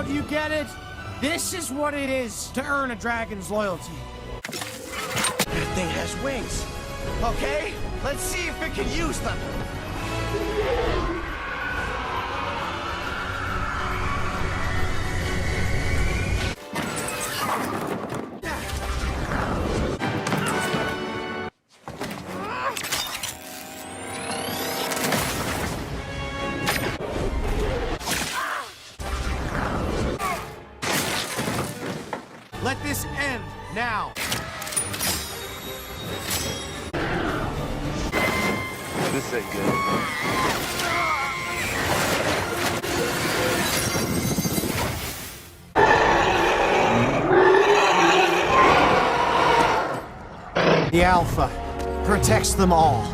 do you get it? This is what it is to earn a dragon's loyalty. That thing has wings. Okay, let's see if it can use them. Let this end now. This ain't good. The Alpha protects them all.